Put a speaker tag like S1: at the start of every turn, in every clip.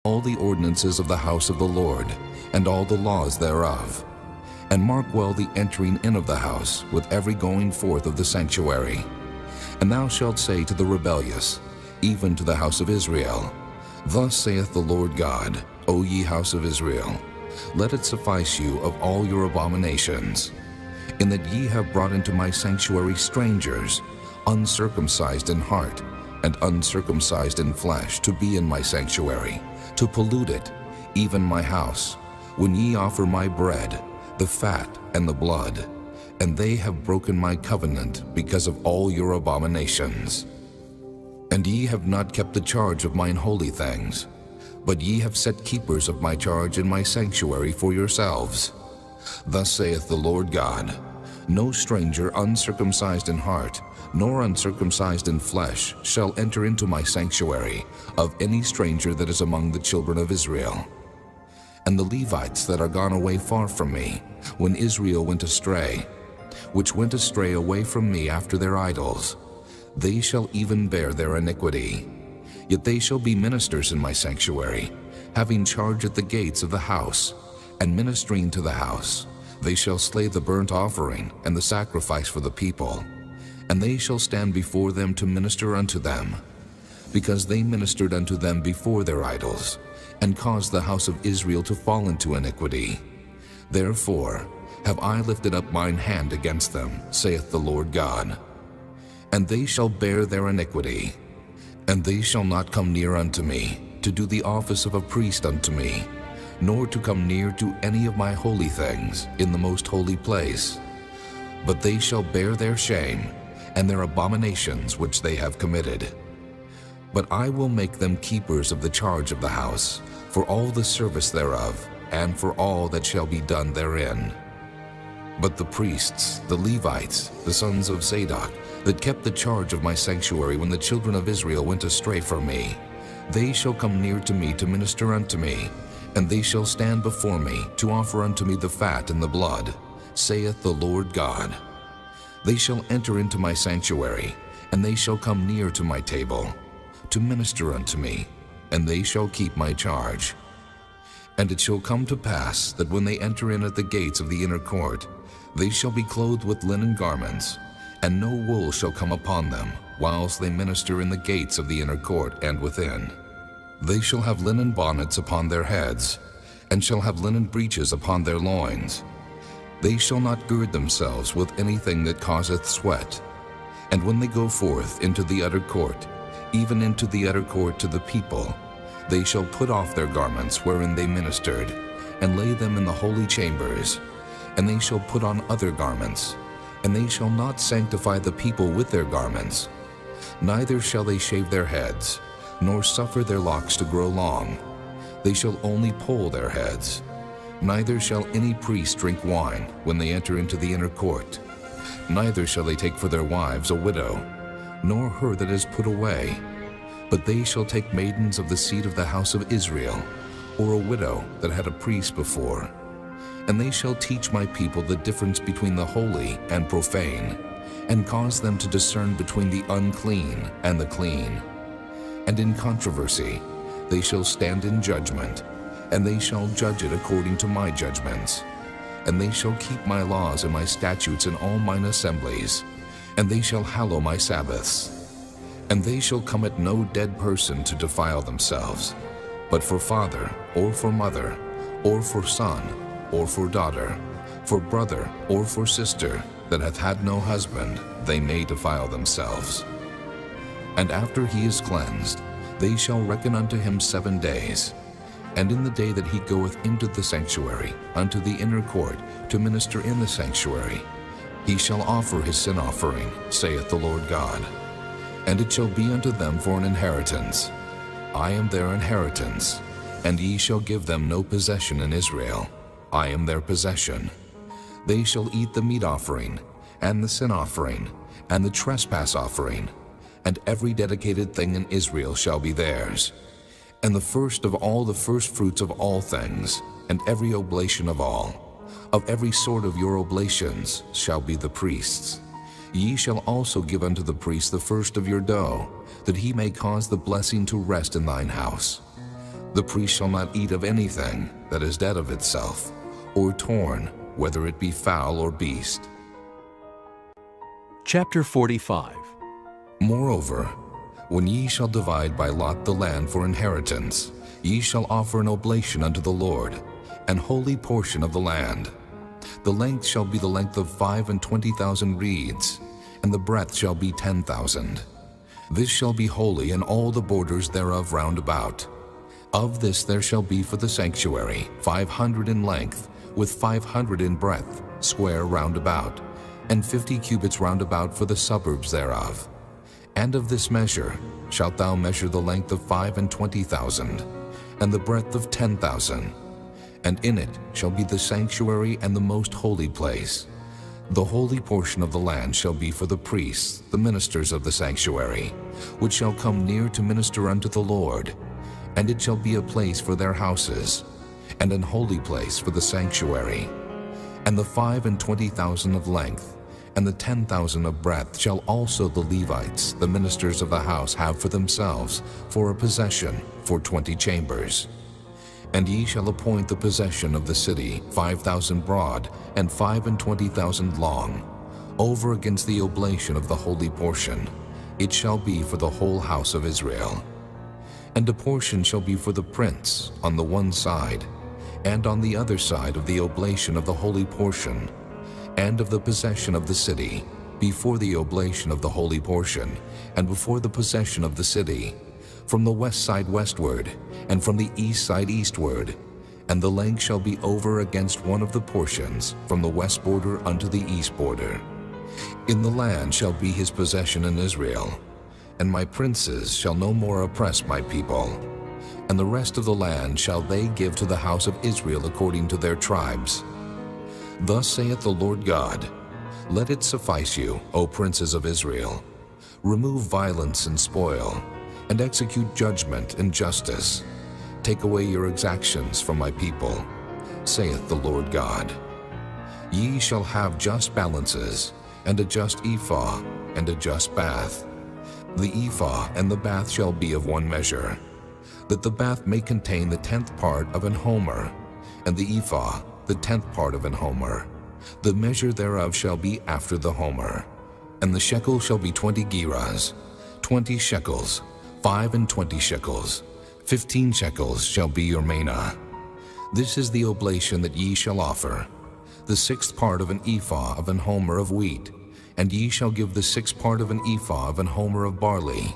S1: all the ordinances of the house of the Lord, and all the laws thereof. And mark well the entering in of the house, with every going forth of the sanctuary. And thou shalt say to the rebellious, even to the house of Israel, Thus saith the Lord God, O ye house of Israel, let it suffice you of all your abominations, in that ye have brought into my sanctuary strangers, uncircumcised in heart, and uncircumcised in flesh, to be in my sanctuary, to pollute it, even my house, when ye offer my bread, the fat and the blood, and they have broken my covenant because of all your abominations. And ye have not kept the charge of mine holy things, but ye have set keepers of my charge in my sanctuary for yourselves. Thus saith the Lord God, No stranger uncircumcised in heart, nor uncircumcised in flesh, shall enter into my sanctuary, of any stranger that is among the children of Israel. And the Levites that are gone away far from me, when Israel went astray, which went astray away from me after their idols, they shall even bear their iniquity. Yet they shall be ministers in my sanctuary, having charge at the gates of the house, and ministering to the house. They shall slay the burnt offering and the sacrifice for the people, and they shall stand before them to minister unto them, because they ministered unto them before their idols, and caused the house of Israel to fall into iniquity. Therefore have I lifted up mine hand against them, saith the Lord God. And they shall bear their iniquity, and they shall not come near unto me, to do the office of a priest unto me, nor to come near to any of my holy things in the most holy place. But they shall bear their shame, and their abominations which they have committed. But I will make them keepers of the charge of the house, for all the service thereof, and for all that shall be done therein. But the priests, the Levites, the sons of Zadok, that kept the charge of my sanctuary when the children of Israel went astray from me, they shall come near to me to minister unto me, and they shall stand before me to offer unto me the fat and the blood, saith the Lord God. They shall enter into my sanctuary, and they shall come near to my table, to minister unto me, and they shall keep my charge. And it shall come to pass that when they enter in at the gates of the inner court, they shall be clothed with linen garments, and no wool shall come upon them, whilst they minister in the gates of the inner court and within. They shall have linen bonnets upon their heads, and shall have linen breeches upon their loins. They shall not gird themselves with anything that causeth sweat. And when they go forth into the utter court, even into the utter court to the people, they shall put off their garments wherein they ministered, and lay them in the holy chambers, and they shall put on other garments, and they shall not sanctify the people with their garments. Neither shall they shave their heads, nor suffer their locks to grow long. They shall only poll their heads. Neither shall any priest drink wine when they enter into the inner court. Neither shall they take for their wives a widow, nor her that is put away. But they shall take maidens of the seed of the house of Israel, or a widow that had a priest before. And they shall teach my people the difference between the holy and profane, and cause them to discern between the unclean and the clean. And in controversy they shall stand in judgment, and they shall judge it according to my judgments. And they shall keep my laws and my statutes in all mine assemblies, and they shall hallow my Sabbaths. And they shall come at no dead person to defile themselves, but for father, or for mother, or for son, or for daughter, for brother, or for sister, that hath had no husband, they may defile themselves. And after he is cleansed, they shall reckon unto him 7 days. And in the day that he goeth into the sanctuary, unto the inner court, to minister in the sanctuary, he shall offer his sin offering, saith the Lord God. And it shall be unto them for an inheritance. I am their inheritance, and ye shall give them no possession in Israel. I am their possession. They shall eat the meat offering, and the sin offering, and the trespass offering, and every dedicated thing in Israel shall be theirs. And the first of all the firstfruits of all things, and every oblation of all, of every sort of your oblations, shall be the priest's. Ye shall also give unto the priest the first of your dough, that he may cause the blessing to rest in thine house. The priest shall not eat of anything that is dead of itself, or torn, whether it be fowl or beast.
S2: Chapter 45.
S1: Moreover, when ye shall divide by lot the land for inheritance, ye shall offer an oblation unto the Lord, an holy portion of the land. The length shall be the length of 25,000 reeds, and the breadth shall be 10,000. This shall be holy in all the borders thereof round about. Of this there shall be for the sanctuary 500 in length, with 500 in breadth, square round about, and 50 cubits round about for the suburbs thereof. And of this measure shalt thou measure the length of 25,000, and the breadth of 10,000. And in it shall be the sanctuary and the most holy place. The holy portion of the land shall be for the priests, the ministers of the sanctuary, which shall come near to minister unto the Lord. And it shall be a place for their houses, and an holy place for the sanctuary. And the 25,000 of length, and the 10,000 of breadth shall also the Levites, the ministers of the house, have for themselves, for a possession, for 20 chambers. And ye shall appoint the possession of the city 5,000 broad, and 25,000 long, over against the oblation of the holy portion. It shall be for the whole house of Israel. And a portion shall be for the prince on the one side, and on the other side of the oblation of the holy portion, and of the possession of the city, before the oblation of the holy portion, and before the possession of the city, from the west side westward, and from the east side eastward. And the length shall be over against one of the portions, from the west border unto the east border. In the land shall be his possession in Israel, and my princes shall no more oppress my people. And the rest of the land shall they give to the house of Israel according to their tribes. Thus saith the Lord God, let it suffice you, O princes of Israel. Remove violence and spoil, and execute judgment and justice. Take away your exactions from my people, saith the Lord God. Ye shall have just balances, and a just ephah, and a just bath. The ephah and the bath shall be of one measure, that the bath may contain the 10th part of an homer, and the ephah the 10th part of an homer. The measure thereof shall be after the homer. And the shekel shall be 20 gerahs, 20 shekels, 25 shekels, 15 shekels shall be your manah. This is the oblation that ye shall offer, the 6th part of an ephah of an homer of wheat, and ye shall give the 6th part of an ephah of an homer of barley.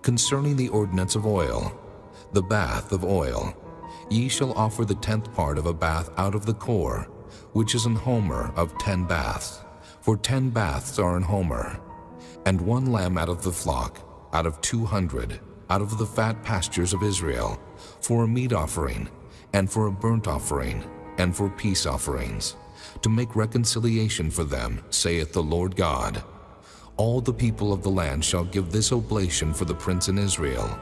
S1: Concerning the ordinance of oil, the bath of oil, ye shall offer the 10th part of a bath out of the core, which is an homer of 10 baths, for 10 baths are an homer. And 1 lamb out of the flock, out of 200, out of the fat pastures of Israel, for a meat offering, and for a burnt offering, and for peace offerings, to make reconciliation for them, saith the Lord God. All the people of the land shall give this oblation for the prince in Israel.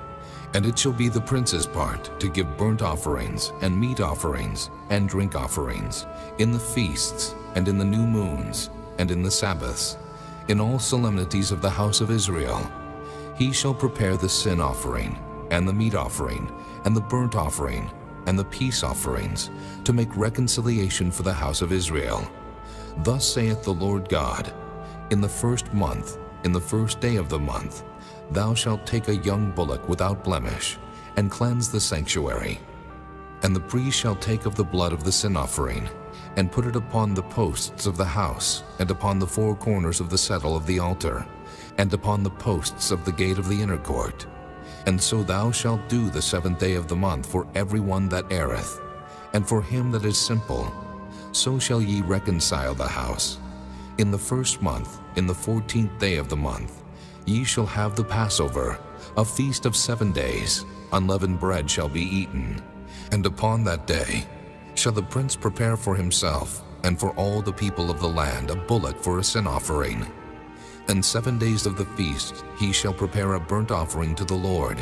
S1: And it shall be the prince's part to give burnt offerings, and meat offerings, and drink offerings, in the feasts, and in the new moons, and in the Sabbaths, in all solemnities of the house of Israel. He shall prepare the sin offering, and the meat offering, and the burnt offering, and the peace offerings, to make reconciliation for the house of Israel. Thus saith the Lord God, in the 1st month, in the 1st day of the month, thou shalt take a young bullock without blemish, and cleanse the sanctuary. And the priest shall take of the blood of the sin offering, and put it upon the posts of the house, and upon the 4 corners of the settle of the altar, and upon the posts of the gate of the inner court. And so thou shalt do the 7th day of the month for every one that erreth, and for him that is simple. So shall ye reconcile the house. In the 1st month, in the 14th day of the month, ye shall have the Passover, a feast of 7 days. Unleavened bread shall be eaten. And upon that day shall the prince prepare for himself, and for all the people of the land, a bullock for a sin offering. And 7 days of the feast he shall prepare a burnt offering to the Lord,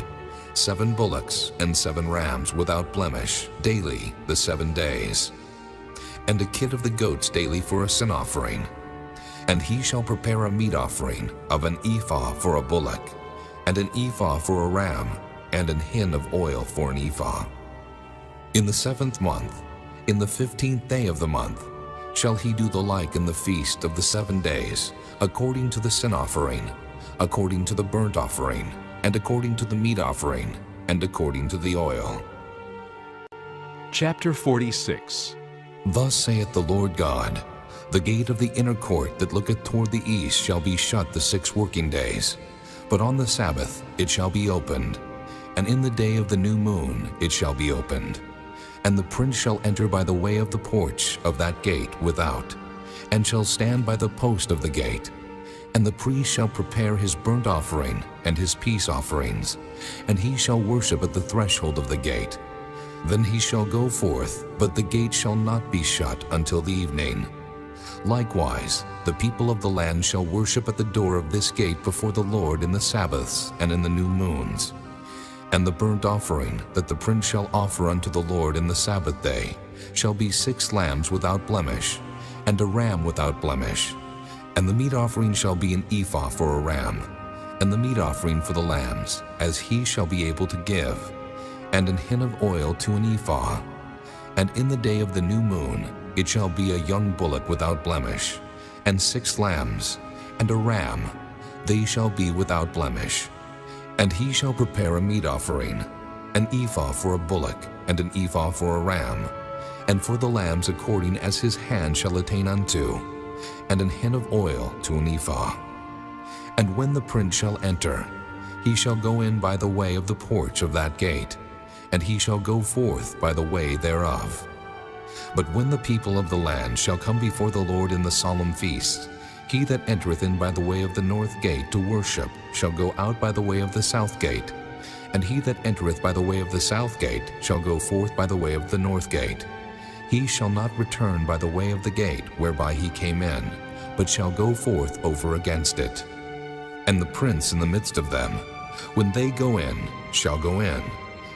S1: 7 bullocks and 7 rams without blemish, daily the 7 days. And a kid of the goats daily for a sin offering. And he shall prepare a meat offering of an ephah for a bullock, and an ephah for a ram, and an hin of oil for an ephah. In the 7th month, in the 15th day of the month, shall he do the like in the feast of the 7 days, according to the sin offering, according to the burnt offering, and according to the meat offering, and according to the oil.
S2: Chapter 46.
S1: Thus saith the Lord God, the gate of the inner court that looketh toward the east shall be shut the 6 working days, but on the Sabbath it shall be opened, and in the day of the new moon it shall be opened. And the prince shall enter by the way of the porch of that gate without, and shall stand by the post of the gate. And the priest shall prepare his burnt offering and his peace offerings, and he shall worship at the threshold of the gate. Then he shall go forth, but the gate shall not be shut until the evening. Likewise, the people of the land shall worship at the door of this gate before the Lord in the Sabbaths and in the new moons. And the burnt offering that the prince shall offer unto the Lord in the Sabbath day shall be 6 lambs without blemish, and a ram without blemish. And the meat offering shall be an ephah for a ram, and the meat offering for the lambs, as he shall be able to give, and an hin of oil to an ephah. And in the day of the new moon it shall be a young bullock without blemish, and 6 lambs, and a ram, they shall be without blemish. And he shall prepare a meat offering, an ephah for a bullock, and an ephah for a ram, and for the lambs according as his hand shall attain unto, and an hin of oil to an ephah. And when the prince shall enter, he shall go in by the way of the porch of that gate, and he shall go forth by the way thereof. But when the people of the land shall come before the Lord in the solemn feast, he that entereth in by the way of the north gate to worship shall go out by the way of the south gate, and he that entereth by the way of the south gate shall go forth by the way of the north gate. He shall not return by the way of the gate whereby he came in, but shall go forth over against it. And the prince in the midst of them, when they go in, shall go in,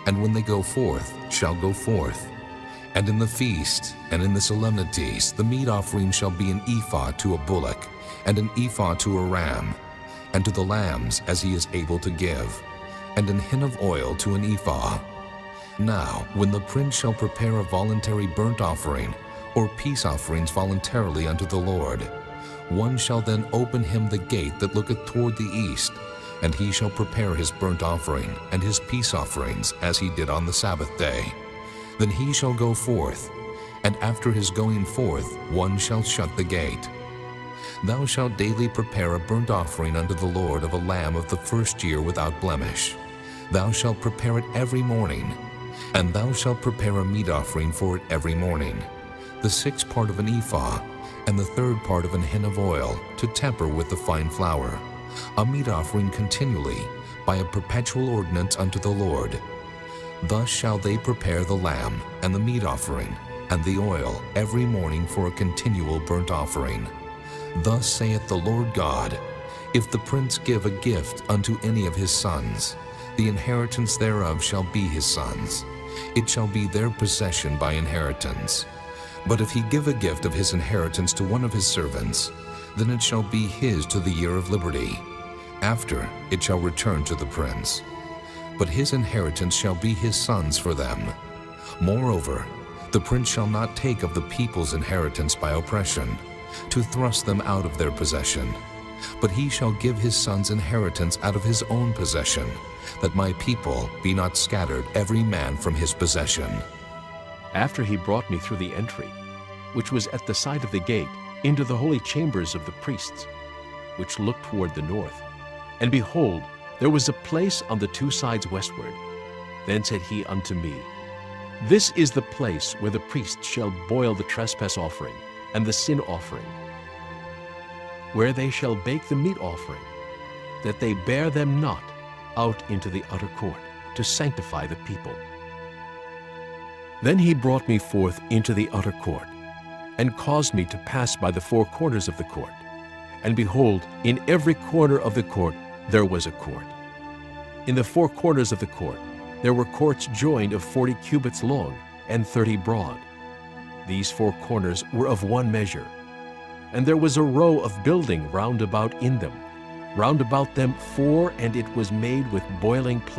S1: and when they go forth, shall go forth. And in the feast and in the solemnities the meat offering shall be an ephah to a bullock, and an ephah to a ram, and to the lambs as he is able to give, and an hin of oil to an ephah. Now when the prince shall prepare a voluntary burnt offering, or peace offerings voluntarily unto the Lord, one shall then open him the gate that looketh toward the east, and he shall prepare his burnt offering and his peace offerings as he did on the Sabbath day. Then he shall go forth, and after his going forth one shall shut the gate. Thou shalt daily prepare a burnt offering unto the Lord of a lamb of the first year without blemish. Thou shalt prepare it every morning, and thou shalt prepare a meat offering for it every morning, the 6th part of an ephah, and the 3rd part of an hin of oil, to temper with the fine flour, a meat offering continually, by a perpetual ordinance unto the Lord. Thus shall they prepare the lamb, and the meat offering, and the oil every morning for a continual burnt offering. Thus saith the Lord God, if the prince give a gift unto any of his sons, the inheritance thereof shall be his sons. It shall be their possession by inheritance. But if he give a gift of his inheritance to one of his servants, then it shall be his to the year of liberty. After it shall return to the prince. But his inheritance shall be his sons for them. Moreover, the prince shall not take of the people's inheritance by oppression, to thrust them out of their possession. But he shall give his sons inheritance out of his own possession, that my people be not scattered every man from his possession.
S2: After he brought me through the entry, which was at the side of the gate, into the holy chambers of the priests, which looked toward the north. And behold, there was a place on the 2 sides westward. Then said he unto me, This is the place where the priests shall boil the trespass offering and the sin offering, where they shall bake the meat offering, that they bear them not out into the utter court, to sanctify the people. Then he brought me forth into the utter court, and caused me to pass by the 4 corners of the court. And behold, in every corner of the court there was a court. In the 4 corners of the court there were courts joined of 40 cubits long and 30 broad. These 4 corners were of one measure. And there was a row of building round about in them, round about them 4, and it was made with boiling clay.